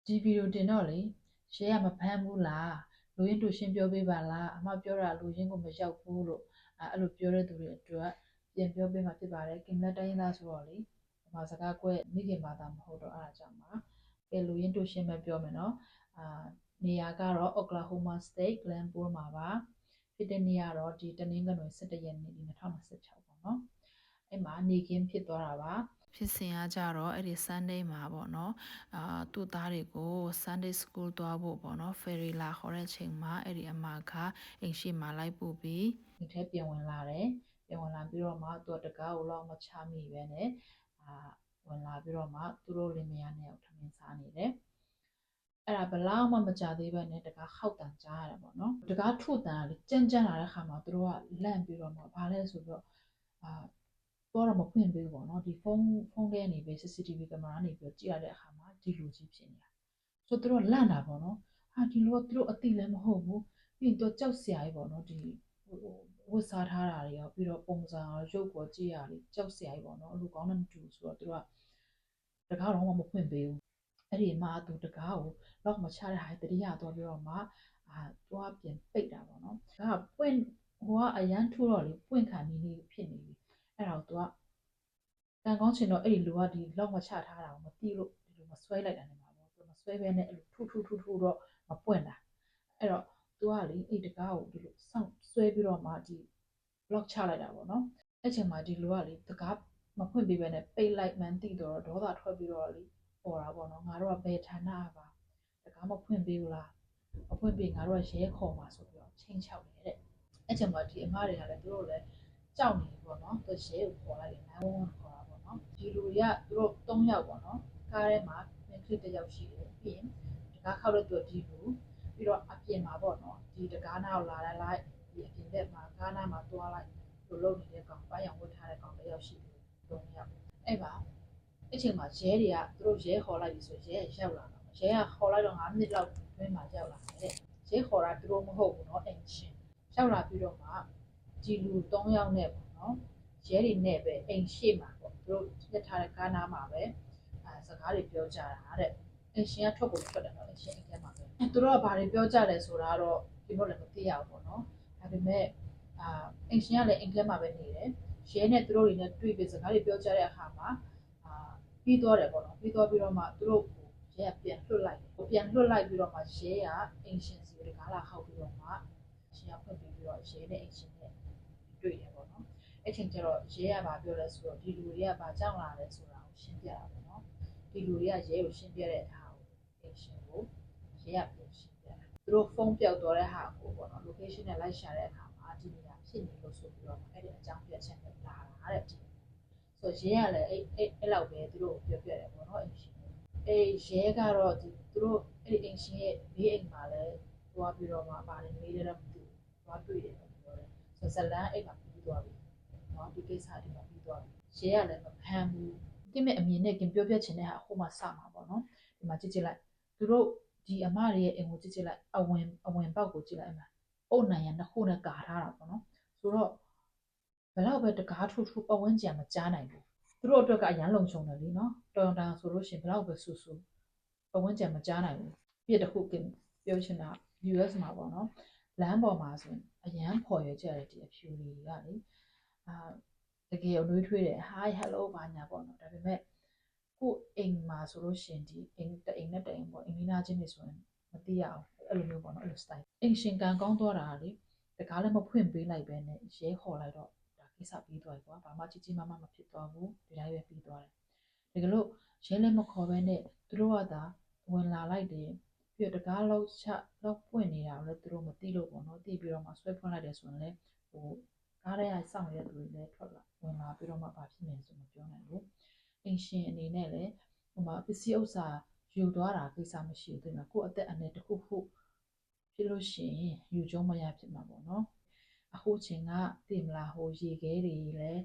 ဒီဗီဒီယိုတင်တော့လေရှယ်ကမဖမ်းဘူးလားလူရင်းတို့ရှင်းပြောပေးပါလားအမပြောတာလူရင်းကိုမရောက်ဘူးလို့အဲ့လိုပြောတဲ့သူတွေအတွက်ပြန်ပြောပေးမှာဖြစ်ပါတယ်ကင်မလက်တိုင်းသားဆိုတော့လေဒီမှာစကားကွဲမိခင်ဘာသာမဟုတ်တော့အဲ့ဒါကြောင့်ပါကဲလူရင်းတို့ရှင်းမပြောမယ်နော်နေရာကတော့ Oklahoma State Glenpool မှာပါဖြစ်တဲ့နေ့ကတော့ဒီတနင်္ဂနွေ17ရက်နေ့ဒီ2026ပေါ့နော်အဲ့မှာနေကင်းဖြစ်သွားတာပါဖြစ်စဉ်ကကြတော့အဲ့ဒီ Sunday မှာပေါ့နော်သူ့သားတွေကို Sunday School သွားဖို့ပေါ့နော် ferry လာခေါ်တဲ့ချိန်မှာအဲ့ဒီအမကအိမ်ရှိမှာလိုက်ပို့ပြီးဒီထဲပြန်ဝင်လာတယ်ပြန်ဝင်လာပြီးတော့မှသူတကားကိုတော့မချမိပဲနဲ့ဝင်လာပြီးတော့မှသူတို့လင်မယားနဲ့ထမင်းစားနေတယ်အဲ့ဒါဘလောက်မှမကြသေးပဲနဲ့တကားခောက်တန်ကြားရတယ်ပေါ့နော်တကားထုတ်တန်လေကြမ်းကြမ်းလာတဲ့ခါမှာသူတို့ကလန့်ပြီးတော့မှဘာလဲဆိုတော့တော့မဖွင့်ပေးဘူးပေါ့နော်ဒီဖုန်းထဲကနေပဲ CCTV ကင်မရာနေပြီးကြည့်ရတဲ့အခါမှာဒီလူကြီးဖြစ်နေတာဆိုတော့သူတို့လန့်တာပေါ့နော်ဒီလူကသူတို့အတိလည်းမဟုတ်ဘူးပြီးတော့ကြောက်စရာကြီးပေါ့နော်ဒီဝတ်စားထားတာတွေရောပြီးတော့ပုံစံရုပ်ပေါ်ကြည့်ရတယ်ကြောက်စရာကြီးပေါ့နော်အလိုကောင်းတဲ့မတူဆိုတော့သူတို့ကတကားတော့မဖွင့်ပေးဘူးအဲ့ဒီမှာသူတကားကိုတော့မချတဲ့ဟာတတိယတော့ပြီးတော့မှသွားပြန်ပိတ်တာပေါ့နော်ဒါကပွင့်ဟိုကအရန်ထူတော့လေပွင့်ခံနေနေဖြစ်နေပြီအဲ့ဒါကိုသူကတန်ကောင်းချင်တော့အဲ့ဒီလူကဒီလောက်မချထားတာကိုမသိလို့ဒီလိုမဆွဲလိုက်တာနေမှာပေါ့သူမဆွဲဘဲနဲ့အဲ့လိုထူတော့မပွင့်တာအဲ့တော့သူကလေအဲ့တကားကိုဒီလိုစောင့်ဆွဲပြီးတော့မှဒီ block ချလိုက်တာပေါ့နော်အဲ့ချိန်မှာဒီလူကလေတကားမဖွင့်ပေးဘဲနဲ့ပိတ်လိုက်မှန်းသိတော့ဒေါသထွက်ပြီးတော့လေပေါ်တာပေါ့နော်ငါတို့ကဘယ်ဌာနပါတကားမဖွင့်ပေးဘူးလားမဖွင့်ပေးငါတို့ကရဲခေါ်မှာဆိုပြီးတော့ချိန်ချောက်တယ်တဲ့အဲ့ချိန်မှာဒီအမတွေကလည်းသူတို့လည်းကြောက်နေပြီပေါ့နော်သူရဲကိုခေါ်လိုက်တယ်911ခေါ်တာပေါ့နော်ဒီလူတွေကသူတို့3ယောက်ပေါ့နော်ကားထဲမှာမင်းကလစ်တစ်ယောက်ရှိတယ်ပြီးရင်တကားခောက်လို့သူဒီလူပြီးတော့အပြင်မှာပေါ့နော်ဒီတကားနာကိုလာလိုက်ဒီအပြင်ဘက်မှာကားနာမှာတွားလိုက်သူလုံနေတဲ့ကောင်ပန်းရောင်ဝတ်ထားတဲ့ကောင်တစ်ယောက်ရှိတယ်3ယောက်အဲ့ပါအဲ့ချိန်မှာရဲတွေကသူတို့ရဲခေါ်လိုက်ပြီဆိုရဲရောက်လာတော့ရဲကခေါ်လိုက်တော့9မိနစ်လောက်တွင်းမှာရောက်လာတယ်ရဲခေါ်တာသူတို့မဟုတ်ဘူးเนาะအင်ရှင်ရောက်လာပြီးတော့မှဒီလူ3ယောက်နဲ့ပေါ့နော်ရဲတွေနဲ့ပဲအိမ်ရှိမှာပေါ့သူတို့လက်ထားတဲ့ကားနားမှာပဲစကားတွေပြောကြတာတဲ့အင်ရှင်ကထွက်ဖို့ထွက်တယ်เนาะအင်ရှင်အိမ်ထဲမှာပဲသူတို့ကဘာတွေပြောကြလဲဆိုတာတော့ဒီလိုလည်းမသိရဘူးပေါ့နော်ဒါပေမဲ့အင်ရှင်ကလည်းအိမ်ထဲမှာပဲနေတယ်ရဲနဲ့သူတို့တွေနဲ့တွေ့ပြီးစကားတွေပြောကြတဲ့အခါမှာပြီးသွားတယ်ပေါ့နော်ပြီးသွားပြီးတော့မှသူတို့ရဲကပြန်လွှတ်လိုက်ပြီးတော့မှရဲကအိမ်ရှင်စီကိုကားလာခောက်ပြီးတော့မှရှင်ကဖွင့်ပြီးတော့ရဲနဲ့အိမ်ရှင်နဲ့တွေ့တယ်ပေါ့နော်အဲ့ချိန်ကျတော့ရဲကဘာပြောလဲဆိုတော့ဒီလူတွေကဘာကြောက်လာလဲဆိုတာကိုရှင်းပြတာပေါ့နော်ဒီလူတွေကရဲကိုရှင်းပြတဲ့အခါကိုအိမ်ရှင်ကိုရဲကပြောရှင်းပြတာသူတို့ဖုန်းပြောက်သွားတဲ့ဟာကိုပေါ့နော် location နဲ့လိုက်ရှာတဲ့အခါမှာဒီနေရာဖြစ်နေလို့ဆိုပြီးတော့အဲ့ဒီအကြောင်းပြချက်နဲ့လာတာတဲ့ဆိုရဲကလည်းအဲ့လောက်ပဲသူတို့ပြောပြတယ်ပေါ့နော်အိမ်ရှင်ရဲကတော့သူတို့အဲ့ဒီအိမ်ရှင်ရဲ့ဘေးအိမ်မှာလည်းသွားပြီးတော့မှပါတယ်မေးတယ်တော့မသိဘူးသွားတွေ့တယ်လို့ပြောတယ်ဆိုဇလန်အိမ်မှာပြီးသွားပြီနော်ဒီကိစ္စတွေမှာပြီးသွားပြီရဲကလည်းမဖမ်းဘူးကိမဲ့အမြင်နဲ့ကင်ပြောပြချင်တဲ့ဟာဟိုမှာစမှာပေါ့နော်ဒီမှာကြည့်လိုက်သူတို့ဒီအမတွေရဲ့အိမ်ကိုကြည့်လိုက်အဝင်ပေါက်ကိုကြည့်လိုက်အမအုတ်နိုင်ရနှစ်ခုနဲ့ကာထားတာပေါ့နော်ဆိုတော့ဘယ်တော့ပဲတကားထူပတ်ဝန်းကျင်မကြားနိုင်ဘူးသူတို့အတွက်ကအရန်လုံခြုံတယ်လीနော်တော်တာဆိုလို့ရှိရင်ဘယ်တော့ပဲဆူပတ်ဝန်းကျင်မကြားနိုင်ဘူးပြည့်တစ်ခုကပြောချင်တာ US မှာပေါ့နော်လမ်းပေါ်မှာဆိုရင်အရန်ဖော်ရွယ်ကြတယ်ဒီအဖြူတွေကလေတကယ်အနှွေးထွေးတယ် hi hello ဘာညာပေါ့နော်ဒါပေမဲ့ကိုအိမ်မှာဆိုလို့ရှိရင်ဒီအိမ်နဲ့တအိမ်ပေါ့အိမ်နာချင်းတွေဆိုရင်မသိရအောင်အဲ့လိုမျိုးပေါ့နော်အဲ့လို style အိမ်ရှင်ကန်ကောင်းသွားတာလေတကားလည်းမဖွင့်ပေးလိုက်ပဲနဲ့ရဲခေါ်လိုက်တော့ဒါကိစ္စပြီးသွားပြီကွာဘာမှကြီးမားမဖြစ်သွားဘူးဒီတိုင်းပဲပြီးသွားတယ်တကယ်လို့ရဲလည်းမခေါ်ပဲနဲ့သူတို့ကသာဝင်လာလိုက်တယ်ပြီးတော့တကားလောက်ပွင့်နေတာလည်းသူတို့မသိလို့ပေါ့နော်သိပြီးတော့မှဆွဲဖွင့်လိုက်တယ်ဆိုရင်လည်းဟိုကားထဲကစောင့်နေတဲ့သူတွေလည်းထွက်လာဝင်လာပြီးတော့မှဘာဖြစ်နေဆိုမပြောနိုင်ဘူးအင်ရှင်အနေနဲ့လည်းဟိုမှာပစ္စည်းဥစ္စာယူသွားတာကိစ္စမရှိဘူးတင်မကိုအသက်အန္တရာယ်တစ်ခုခုဖြစ်လို့ရှိရင်ယူကျုံးမရဖြစ်မှာပေါ့နော်အခုချိန်ကသိမလားဟိုရေခဲတွေလည်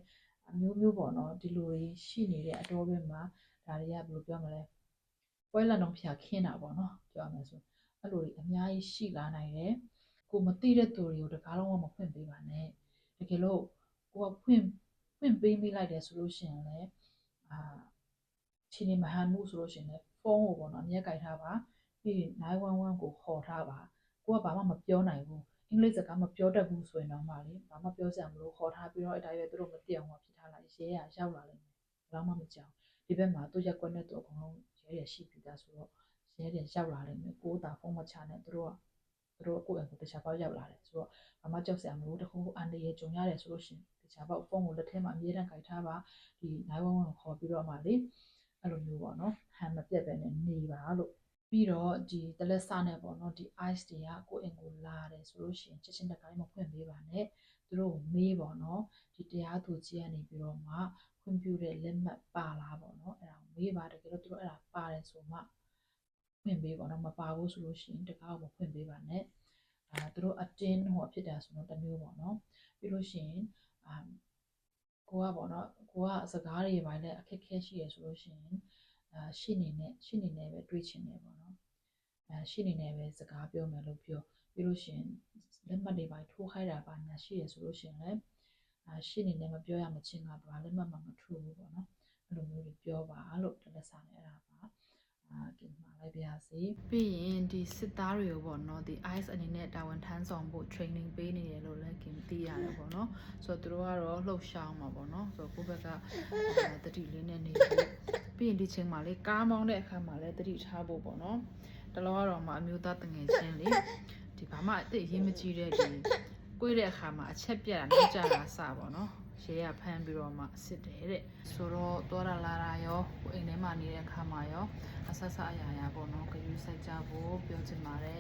းအမျိုးပေါ့နော်ဒီလိုတွေရှိနေတဲ့အတော်တွင်မှာဒါတွေကဘယ်လိုပြောမလဲပွဲလက်တော့ဖျာခင်းတာပေါ့နော်ပြောရမယ်ဆိုအဲ့လိုတွေအများကြီးရှိလာနိုင်တယ်ကိုမသိတဲ့သူတွေကိုတကားလုံးဝမဖွင့်ပေးပါနဲ့တကယ်လို့ကိုကဖွင့်ပေးမိလိုက်တယ်ဆိုလို့ရှိရင်လည်းချင်းမဟန်မှုဆိုလို့ရှိရင်လည်းဖ ုန်းကိုပေါ့နော်အမြဲကြိုက်ထားပါပြီး911ကိုခေါ်ထားပါကိုကဘာမှမပြောနိုင်ဘူးအင်္ဂလိပ်စကားမပြောတတ်ဘူးဆိုရင်တော့မှလေဘာမှပြောစရာမလိုခေါ်ထားပြီးတော့အဲ့တိုင်းပဲသူတို့မသိအောင်ဖြစ်ထားလိုက်ရဲရရောက်လာလိမ့်မယ်ဘာမှမကြောက်ဒီဘက်မှာသူရက်ကွက်နဲ့သူအကုန်လုံးရဲရရှိပြီးသားဆိုတော့ရဲရရောက်လာလိမ့်မယ်ကိုတာဖုန်းမချနဲ့သူတို့ကိုယ့်အကူတခြားပေါက်ရောက်လာတယ်ဆိုတော့ဘာမှကြောက်စရာမလိုတခုအန်ဒီရဲ့ဂျုံရတယ်ဆိုလို့ရှိရင်တခြားပေါက်ဖုန်းကိုလက်ထဲမှာအမြဲတမ်းကြိုက်ထားပါဒီ911ကိုခေါ်ပြီးတော့မှလေအဲ့လိုမျိုးပေါ့နော်ဟန်မပြတ်ပဲနဲ့နေပါလို့ပြီးတော့ဒီတလက်စနဲ့ပေါ့နော်ဒီ ice တွေကကိုယ့်အိမ်ကိုလာတယ်ဆိုလို့ရှိရင်ချက်ချင်းတကိုင်းမဖွင့်ပေးပါနဲ့သူတို့ကိုမေးပေါ့နော်ဒီတရားသူကြီးကနေပြီးတော့မှခွင့်ပြုတဲ့လက်မှတ်ပါလားပေါ့နော်အဲ့ဒါကိုမေးပါတကယ်လို့သူတို့အဲ့ဒါပါတယ်ဆိုမှဖွင့်ပေးပေါ့နော်မပါဘူးဆိုလို့ရှိရင်တကားကိုမဖွင့်ပေးပါနဲ့သူတို့အတင်းဟိုဖြစ်တာဆိုတော့တမျိုးပေါ့နော်ပြီးလို့ရှိရင်ကိုကပေါ့နော်ကိုကစကားတွေပိုင်းလည်းအခက်ခဲရှိရဆိုလို့ရှိရင်ရှင်းနေပဲတွေးချင်တယ်ပေါ့နော်ရှင်းနေပဲစကားပြောမယ်လို့ပြောပြီးလို့ရှိရင်လက်မှတ်တွေပိုင်းထိုးခိုင်းတာပါညာရှိရဆိုလို့ရှိရင်လည်းရှင်းနေမပြောရမချင်းကဘာလက်မှတ်မှမထိုးဘူးပေါ့နော်အဲ့လိုမျိုးတွေပြောပါလို့တလက်စာနဲ့အဲ့ဒါပါဒီမှာလိုက်ပြရစီပြီးရင်ဒီစစ်သားတွေကိုပေါ့နော်ဒီ ice အနေနဲ့တာဝန်ထမ်းဆောင်ဖို့ training ပေးနေတယ်လို့လည်းခင်သိရတယ်ပေါ့နော်ဆိုတော့သူတို့ကတော့လှုပ်ရှားမှာပေါ့နော်ဆိုတော့ကိုယ့်ဘက်ကတတိလေးနဲ့နေပြီးရင်ဒီချိန်မှာလေကားမောင်းတဲ့အခါမှာလည်းတတိထားဖို့ပေါ့နော်တလောကတော့မှအမျိုးသားတငယ်ချင်းလေဒီဘာမှအသိအရေးမကြီးတဲ့ဒီကိုယ်တဲ့အခါမှာအချက်ပြတ်တာနောက်ကျတာစပေါ့နော်ရဲရဖမ်းပြီးတော့မှစစ်တယ်တဲ့ဆိုတော့တော်ရလာတာရောကိုအိမ်ထဲမှာနေတဲ့အခါမှာရောအဆက်ဆက်အရာရာပေါ့နော်ကြွေးစိုက်ကြဖို့ပြောချင်ပါတယ်